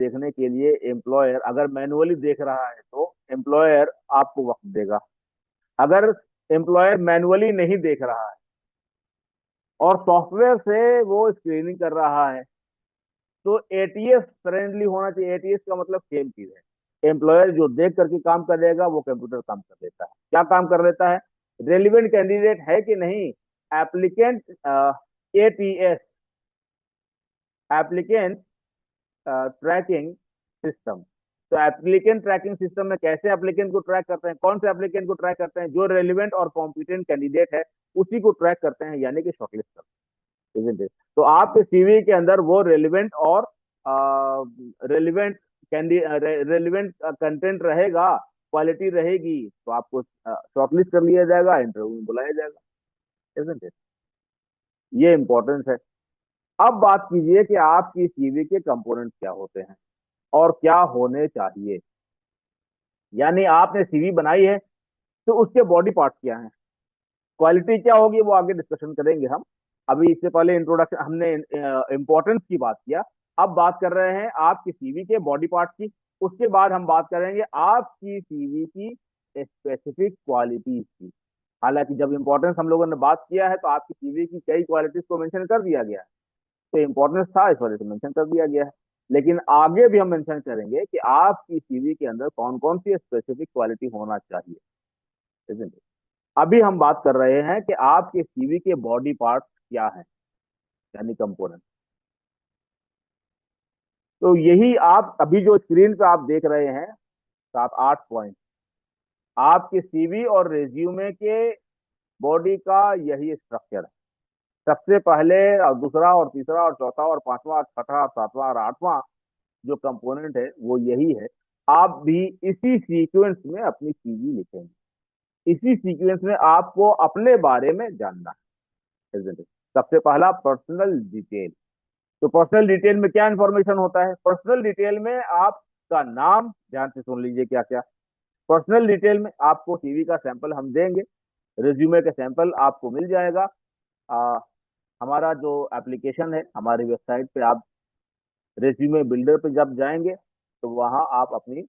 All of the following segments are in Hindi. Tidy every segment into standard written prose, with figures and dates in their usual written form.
देखने के लिए एम्प्लॉयर अगर मैनुअली देख रहा है तो एम्प्लॉयर आपको वक्त देगा। अगर एम्प्लॉयर मैनुअली नहीं देख रहा है और सॉफ्टवेयर से वो स्क्रीनिंग कर रहा है तो एटीएस फ्रेंडली होना चाहिए। एटीएस का मतलब सेम चीज है। एम्प्लॉयर जो देख करके काम करेगा वो कंप्यूटर काम कर लेता है। क्या काम कर लेता है? रेलिवेंट कैंडिडेट है कि नहीं, applicant, ATS, applicant tracking system. तो एप्लीकेंट ट्रैकिंग सिस्टम में कैसे एप्लीकेंट को ट्रैक करते हैं? कौन से एप्लीकेंट को ट्रैक करते हैं? जो रेलिवेंट और कॉम्पिटेंट कैंडिडेट है उसी को ट्रैक करते हैं, यानी कि शॉर्टलिस्ट करते हैं, isn't it? तो आपके सीवी के अंदर वो रेलिवेंट और रेलिवेंट रेलिवेंट कंटेंट रहेगा, क्वालिटी रहेगी, तो आपको शॉर्टलिस्ट कर लिया जाएगा, इंटरव्यू में बुलाया जाएगा, isn't it? ये इंपॉर्टेंस है। अब बात कीजिए कि आपकी सीवी के कंपोनेंट क्या होते हैं और क्या होने चाहिए। यानी आपने सीवी बनाई है तो उसके बॉडी पार्ट क्या है, क्वालिटी क्या होगी, वो आगे डिस्कशन करेंगे हम। अभी इससे पहले इंट्रोडक्शन हमने इंपॉर्टेंस की बात किया। अब बात कर रहे हैं आपकी सीवी के बॉडी पार्ट की। उसके बाद हम बात करेंगे आपकी सीवी की स्पेसिफिक क्वालिटीज की। हालांकि जब इंपॉर्टेंस हम लोगों ने बात किया है तो आपकी सीवी की कई क्वालिटीज को मेंशन कर दिया गया है, तो इंपॉर्टेंस था इस वजह से मेंशन कर दिया गया है। लेकिन आगे भी हम मेंशन करेंगे कि आपकी सीवी के अंदर कौन कौन सी स्पेसिफिक क्वालिटी होना चाहिए, isn't it? अभी हम बात कर रहे हैं कि आपके सीवी के बॉडी पार्ट क्या है, यानी कंपोनेंट। तो यही आप अभी जो स्क्रीन पे आप देख रहे हैं, 7 8 पॉइंट आपके सीवी और रेज्यूमे के बॉडी का यही स्ट्रक्चर है। सबसे पहले और दूसरा और तीसरा और चौथा और पांचवा और छठा और सातवां और आठवां जो कंपोनेंट है वो यही है। आप भी इसी सीक्वेंस में अपनी सीवी लिखेंगे। इसी सीक्वेंस में आपको अपने बारे में जानना है, isn't it? सबसे पहला पर्सनल डिटेल। तो पर्सनल डिटेल में क्या इंफॉर्मेशन होता है? पर्सनल डिटेल में आपका नाम, ध्यान से सुन लीजिए क्या क्या। पर्सनल डिटेल में आपको सीवी का सैंपल हम देंगे, रिज्यूमे का सैंपल आपको मिल जाएगा। आ, हमारा जो एप्लीकेशन है, हमारी वेबसाइट पे आप रिज्यूमे बिल्डर पे जब जाएंगे तो वहां आप अपनी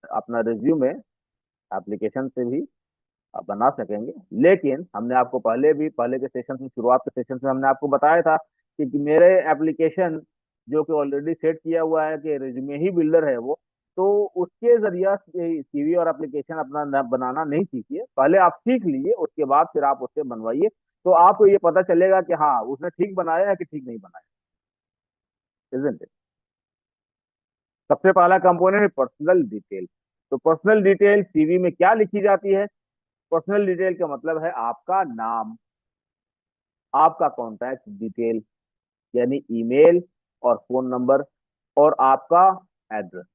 अपना रिज्यूमे एप्लीकेशन से भी आप बना सकेंगे। लेकिन हमने आपको पहले भी पहले के सेशन में, शुरुआत के सेशन में हमने आपको बताया था कि मेरे एप्लीकेशन जो कि ऑलरेडी सेट किया हुआ है कि रिज्यूमे ही बिल्डर है वो, तो उसके जरिए सीवी और एप्लीकेशन अपना बनाना नहीं सीखिए। पहले आप सीख लीजिए, उसके बाद फिर आप उससे बनवाइए, तो आपको ये पता चलेगा कि हाँ उसने ठीक बनाया है कि ठीक नहीं बनाया, isn't it? सबसे पहला कंपोनेंट है पर्सनल डिटेल। तो पर्सनल डिटेल सीवी में क्या लिखी जाती है? पर्सनल डिटेल का मतलब है आपका नाम, आपका कॉन्टैक्ट डिटेल यानी ईमेल और फोन नंबर, और आपका एड्रेस,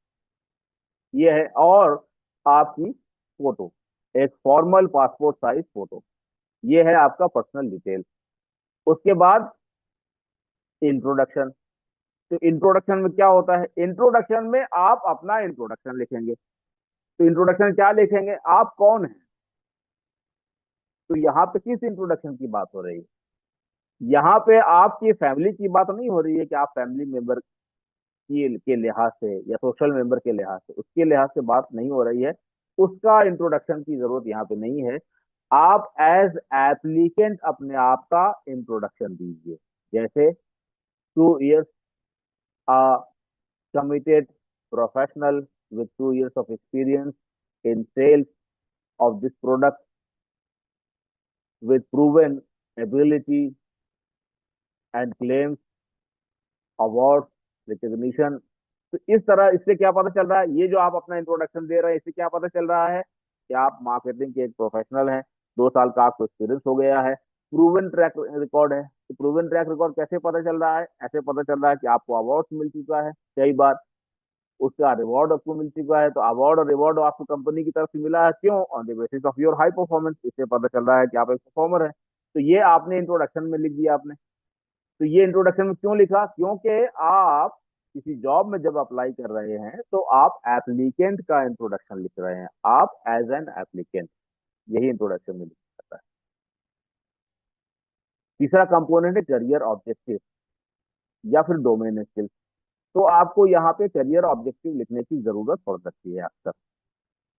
ये है। और आपकी फोटो, एक फॉर्मल पासपोर्ट साइज फोटो, ये है आपका पर्सनल डिटेल। उसके बाद इंट्रोडक्शन। तो इंट्रोडक्शन में क्या होता है? इंट्रोडक्शन में आप अपना इंट्रोडक्शन लिखेंगे। तो इंट्रोडक्शन क्या लिखेंगे? आप कौन है। तो यहाँ पे किस इंट्रोडक्शन की बात हो रही है? यहाँ पे आपकी फैमिली की बात नहीं हो रही है कि आप फैमिली मेंबर की के लिहाज से या सोशल मेंबर के लिहाज से, उसके लिहाज से बात नहीं हो रही है। उसका इंट्रोडक्शन की जरूरत यहाँ पे नहीं है। आप एज एप्लीकेंट अपने आप का इंट्रोडक्शन दीजिए। जैसे 2 years a committed professional with 2 years of experience in sales of this product with proven ability and claims award recognition. तो इस तरह इससे क्या पता चल रहा है? ये जो आप अपना इंट्रोडक्शन दे रहे हैं इससे क्या पता चल रहा है कि आप मार्केटिंग के एक प्रोफेशनल हैं, 2 साल का आपको एक्सपीरियंस हो गया है, प्रूवन ट्रैक रिकॉर्ड है। तो प्रूवन ट्रैक रिकॉर्ड कैसे पता चल रहा है? ऐसे पता चल रहा है कि आपको अवार्ड मिल चुका है कई बार, उसका रिवॉर्ड आपको मिल चुका है। तो अवार्ड और रिवॉर्ड आपको कंपनी की तरफ से मिला है, क्यों? On the basis of your high performance. इससे पता चल रहा है कि आप एक परफॉर्मर है। तो ये आपने इंट्रोडक्शन में लिख दिया आपने। तो ये इंट्रोडक्शन में क्यों लिखा? क्योंकि आप किसी जॉब में जब अप्लाई कर रहे हैं तो आप एप्लीकेंट का इंट्रोडक्शन लिख रहे हैं, आप एज एन एप्लीकेंट, यही इंट्रोडक्शन में लिखा जाता है। तीसरा कंपोनेंट है करियर ऑब्जेक्टिव या फिर डोमेन स्किल्स। तो आपको यहाँ पे करियर ऑब्जेक्टिव लिखने की जरूरत पड़ सकती है अक्सर।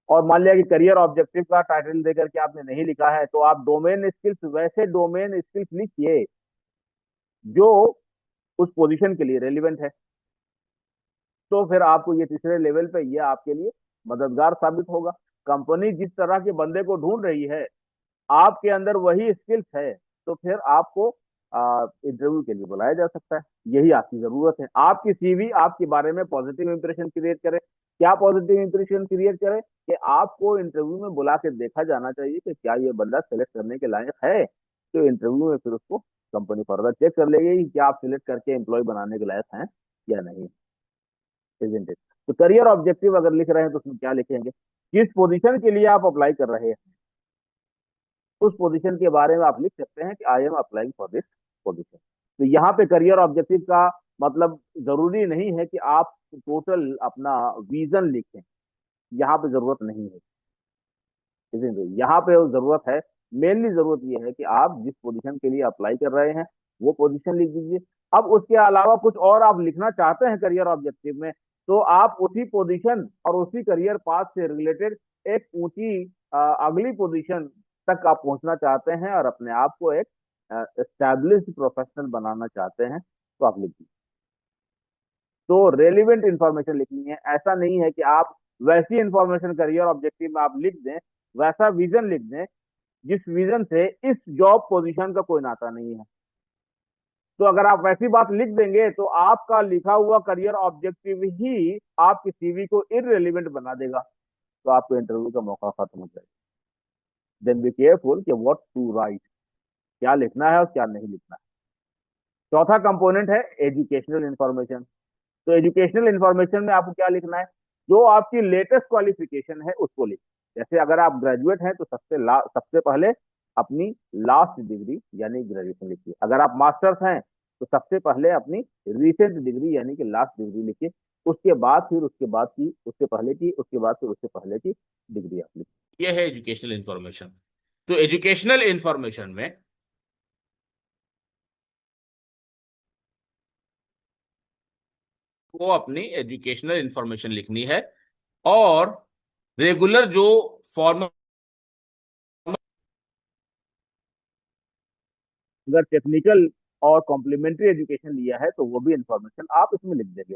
और मान लिया कि करियर ऑब्जेक्टिव का टाइटल देकर के आपने नहीं लिखा है, तो आप डोमेन स्किल्स, वैसे डोमेन स्किल्स लिखिए जो उस पोजीशन के लिए रेलिवेंट है। तो फिर आपको ये तीसरे लेवल पे ये आपके लिए मददगार साबित होगा। कंपनी जिस तरह के बंदे को ढूंढ रही है, आपके अंदर वही स्किल्स है, तो फिर आपको इंटरव्यू के लिए बुलाया जा सकता है। यही आपकी जरूरत है। आपकी सीवी आपके बारे में पॉजिटिव इंप्रेशन क्रिएट करे। क्या पॉजिटिव इंप्रेशन क्रिएट करे? कि आपको इंटरव्यू में बुला के देखा जाना चाहिए कि क्या ये बंदा सेलेक्ट करने के लायक है। तो इंटरव्यू में फिर उसको कंपनी फर्दर चेक कर लेगी कि क्या आप सिलेक्ट करके एम्प्लॉय बनाने के लायक हैं या नहीं। Isn't it? तो करियर ऑब्जेक्टिव अगर लिख रहे हैं तो उसमें क्या लिखेंगे? किस पोजीशन के लिए आप अप्लाई कर रहे हैं, उस पोजीशन के बारे में आप लिख सकते हैं कि I am applying for this position. तो यहाँ पे करियर ऑब्जेक्टिव का मतलब जरूरी नहीं है कि आप टोटल अपना विजन लिखें, यहाँ पे जरूरत नहीं है। यहाँ पे जरूरत है, मेनली जरूरत यह है कि आप जिस पोजीशन के लिए अप्लाई कर रहे हैं वो पोजीशन लिख दीजिए। अब उसके अलावा कुछ और आप लिखना चाहते हैं करियर ऑब्जेक्टिव में, तो आप उसी पोजीशन और उसी करियर पाथ से रिलेटेड एक ऊंची अगली पोजीशन तक आप पहुंचना चाहते हैं और अपने आप को एक एस्टैब्लिश्ड प्रोफेशनल बनाना चाहते हैं, तो आप लिख दीजिए। तो रेलिवेंट इंफॉर्मेशन लिखनी है। ऐसा नहीं है कि आप वैसी इंफॉर्मेशन करियर ऑब्जेक्टिव में आप लिख दें, वैसा विजन लिख दें जिस विजन से इस जॉब पोजीशन का कोई नाता नहीं है। तो अगर आप वैसी बात लिख देंगे तो आपका लिखा हुआ करियर ऑब्जेक्टिव ही आपकी सीवी को इररिलेवेंट बना देगा, तो आपको इंटरव्यू का मौका खत्म हो जाएगा। देन बी केयरफुल कि व्हाट टू राइट, क्या लिखना है और क्या नहीं लिखना है। चौथा कंपोनेंट है एजुकेशनल इंफॉर्मेशन। तो एजुकेशनल इंफॉर्मेशन में आपको क्या लिखना है? जो आपकी लेटेस्ट क्वालिफिकेशन है उसको लिखिए। जैसे अगर आप ग्रेजुएट हैं तो सबसे पहले अपनी लास्ट डिग्री यानी ग्रेजुएशन लिखिए। अगर आप मास्टर्स हैं तो सबसे पहले अपनी रिसेंट डिग्री यानी कि लास्ट डिग्री लिखिए। उसके बाद फिर उसके बाद की, उसके पहले की, उसके बाद फिर उससे पहले की डिग्री आप लिखिए। यह है एजुकेशनल इंफॉर्मेशन। तो एजुकेशनल इंफॉर्मेशन में वो अपनी एजुकेशनल इंफॉर्मेशन लिखनी है, और रेगुलर जो फॉर्मल अगर टेक्निकल और कॉम्प्लीमेंट्री एजुकेशन लिया है तो वो भी इंफॉर्मेशन आप इसमें लिख देंगे।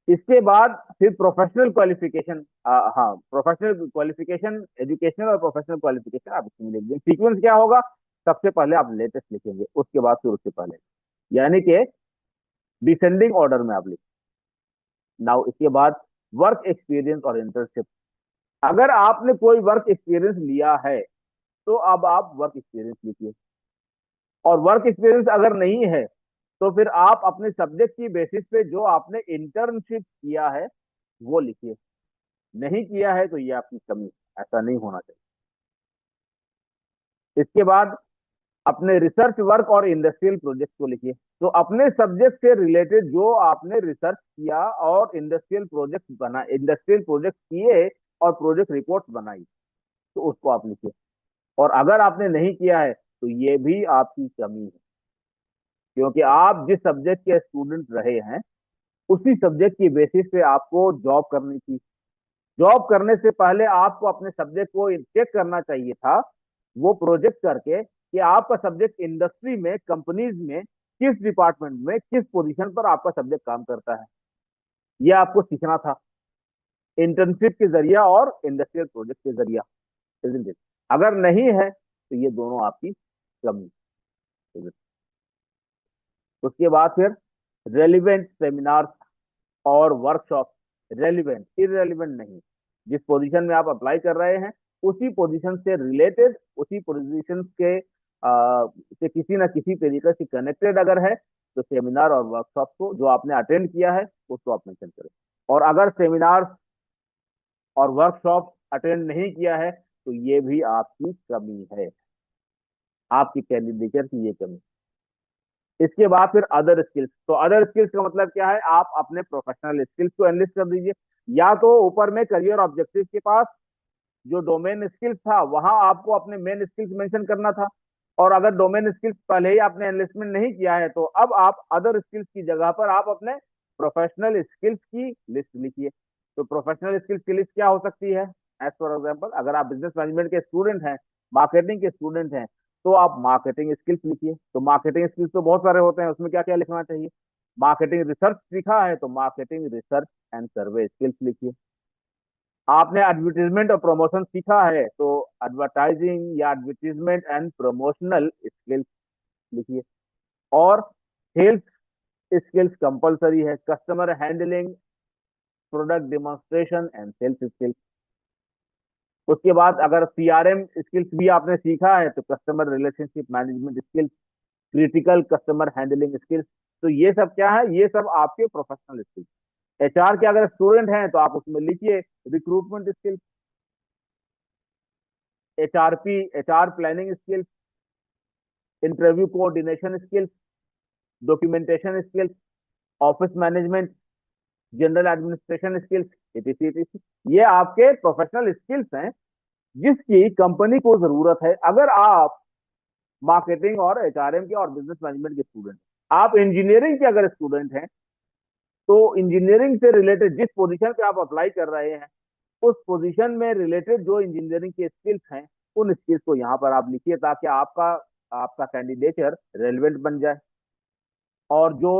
इसके बाद फिर प्रोफेशनल क्वालिफिकेशन, हाँ प्रोफेशनल क्वालिफिकेशन, एजुकेशनल और प्रोफेशनल क्वालिफिकेशन आप इसमें लिख देंगे। सीक्वेंस क्या होगा? सबसे पहले आप लेटेस्ट लिखेंगे, उसके बाद फिर उससे पहले, यानी कि डिसेंडिंग ऑर्डर में आप लिखें। नाउ इसके बाद वर्क एक्सपीरियंस और इंटर्नशिप। अगर आपने कोई वर्क एक्सपीरियंस लिया है तो अब आप वर्क एक्सपीरियंस लिखिए। और वर्क एक्सपीरियंस अगर नहीं है तो फिर आप अपने सब्जेक्ट की बेसिस पे जो आपने इंटर्नशिप किया है वो लिखिए। नहीं किया है तो ये आपकी कमी है, ऐसा नहीं होना चाहिए। इसके बाद अपने रिसर्च वर्क और इंडस्ट्रियल प्रोजेक्ट को लिखिए। तो अपने सब्जेक्ट से रिलेटेड जो आपने रिसर्च किया और इंडस्ट्रियल प्रोजेक्ट किए और प्रोजेक्ट रिपोर्ट बनाई, तो उसको आप लिखिए। और अगर आपने नहीं किया है तो ये भी आपकी कमी है, क्योंकि आप जिस सब्जेक्ट के स्टूडेंट रहे हैं उसी सब्जेक्ट की बेसिस पे आपको जॉब करनी थी। जॉब करने से पहले आपको अपने सब्जेक्ट को चेक करना चाहिए था, वो प्रोजेक्ट करके, कि आपका सब्जेक्ट इंडस्ट्री में, कंपनीज में किस डिपार्टमेंट में, किस पोजीशन पर आपका सब्जेक्ट काम करता है। ये आपको सीखना था इंटर्नशिप के जरिया और इंडस्ट्रियल प्रोजेक्ट के जरिया। isn't it? अगर नहीं है तो ये दोनों आपकी कमी है। उसके बाद फिर रेलिवेंट सेमिनार और वर्कशॉप। रेलिवेंट, इरेलीवेंट नहीं। जिस पोजीशन में आप अप्लाई कर रहे हैं उसी पोजीशन से रिलेटेड, उसी पोजीशन के से किसी ना किसी तरीके से कनेक्टेड अगर है तो सेमिनार और वर्कशॉप को जो आपने अटेंड किया है उसको आप मेंशन करें। और अगर सेमिनार और वर्कशॉप अटेंड नहीं किया है तो ये भी आपकी कमी है, आपकी कैंडिडेचर की ये कमी। इसके बाद फिर अदर स्किल्स। तो अदर स्किल्स का मतलब क्या है? आप अपने प्रोफेशनल स्किल्स को एनलिस्ट कर दीजिए। या तो ऊपर में करियर ऑब्जेक्टिव के पास जो डोमेन स्किल्स था वहां आपको अपने मेन स्किल्स मेंशन करना था, और अगर डोमेन स्किल्स पहले ही आपने एनलिस्टमेंट नहीं किया है तो अब आप अदर स्किल्स की जगह पर आप अपने प्रोफेशनल स्किल्स की लिस्ट लिखिए। तो प्रोफेशनल स्किल्स की लिस्ट क्या हो सकती है? एज फॉर एग्जाम्पल, अगर आप बिजनेस मैनेजमेंट के स्टूडेंट हैं, मार्केटिंग के स्टूडेंट हैं, तो आप मार्केटिंग स्किल्स लिखिए। तो मार्केटिंग स्किल्स तो बहुत सारे होते हैं, उसमें क्या क्या लिखना चाहिए? मार्केटिंग रिसर्च सीखा है तो marketing research and survey skills लिखिए। आपने एडवर्टीजमेंट और प्रमोशन सीखा है तो एडवर्टाइजिंग या एडवर्टीजमेंट एंड प्रमोशनल स्किल्स लिखिए। और सेल्स स्किल्स कंपलसरी है, customer handling, product demonstration and sales skills. उसके बाद अगर सीआरएम स्किल्स भी आपने सीखा है तो customer relationship management skills, critical customer handling skills. तो ये सब क्या है? ये सब आपके प्रोफेशनल स्किल्स। एचआर के अगर स्टूडेंट हैं तो आप उसमें लिखिए recruitment skills, HRP HR planning skills, interview coordination skills, documentation skills, office management, general administration skills, etc etc। ये आपके प्रोफेशनल स्किल्स हैं जिसकी कंपनी को जरूरत है। अगर आप मार्केटिंग और एचआरएम के और बिजनेस मैनेजमेंट के स्टूडेंट, आप इंजीनियरिंग के अगर स्टूडेंट हैं तो इंजीनियरिंग से रिलेटेड जिस पोजीशन पे आप अप्लाई कर रहे हैं उस पोजीशन में रिलेटेड जो इंजीनियरिंग के स्किल्स हैं उन स्किल्स को यहाँ पर आप लिखिए ताकि आपका आपका कैंडिडेचर रेलिवेंट बन जाए। और जो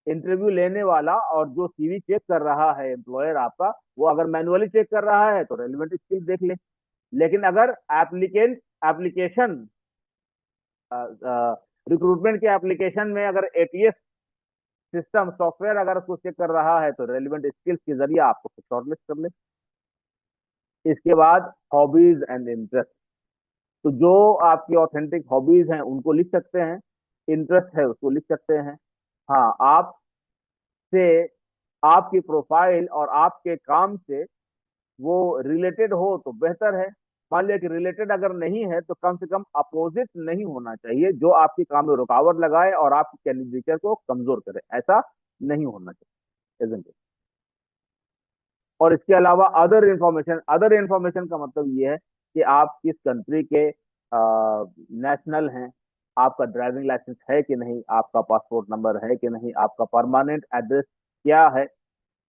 इंटरव्यू लेने वाला और जो सीवी चेक कर रहा है एम्प्लॉयर आपका, वो अगर मैनुअली चेक कर रहा है तो रेलिवेंट स्किल्स देख ले। लेकिन अगर एप्लीकेशन रिक्रूटमेंट के एप्लीकेशन में अगर एटीएस सिस्टम सॉफ्टवेयर अगर उसको चेक कर रहा है तो रेलिवेंट स्किल्स के जरिए आपको शॉर्टलिस्ट कर ले। इसके बाद हॉबीज एंड इंटरेस्ट। तो जो आपकी ऑथेंटिक हॉबीज हैं उनको लिख सकते हैं, इंटरेस्ट है उसको लिख सकते हैं। हाँ, आपसे आपकी प्रोफाइल और आपके काम से वो रिलेटेड हो तो बेहतर है। मान लिया कि रिलेटेड अगर नहीं है तो कम से कम अपोजिट नहीं होना चाहिए जो आपके काम में रुकावट लगाए और आपकी कैंडिडेचर को कमजोर करे, ऐसा नहीं होना चाहिए, isn't it? और इसके अलावा अदर इंफॉर्मेशन का मतलब ये है कि आप किस कंट्री के नेशनल हैं, आपका ड्राइविंग लाइसेंस है कि नहीं, आपका पासपोर्ट नंबर है कि नहीं, आपका परमानेंट एड्रेस क्या है,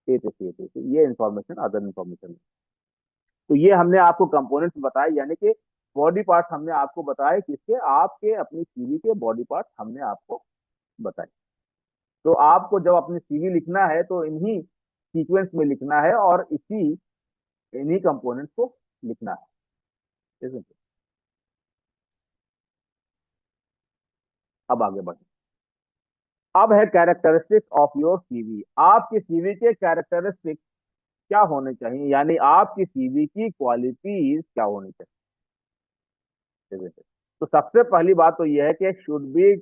ये इंफॉर्मेशन अदर इंफॉर्मेशन। तो ये हमने आपको कंपोनेंट्स बताए, यानी कि बॉडी पार्ट्स हमने आपको बताए, किसके? आपके अपनी सीवी के बॉडी पार्ट्स हमने आपको बताए। तो आपको जब अपनी सीवी लिखना है तो इन्हीं सीक्वेंस में लिखना है और इन्हीं कंपोनेंट्स को लिखना है। अब आगे बढ़े। अब है कैरेक्टरिस्टिक्स ऑफ योर सीवी। आपकी सीवी के कैरेक्टरिस्टिक्स क्या होने चाहिए, यानी आपकी सीवी की क्वालिटीज क्या होनी चाहिए। तो सबसे पहली बात तो यह है कि शुड बी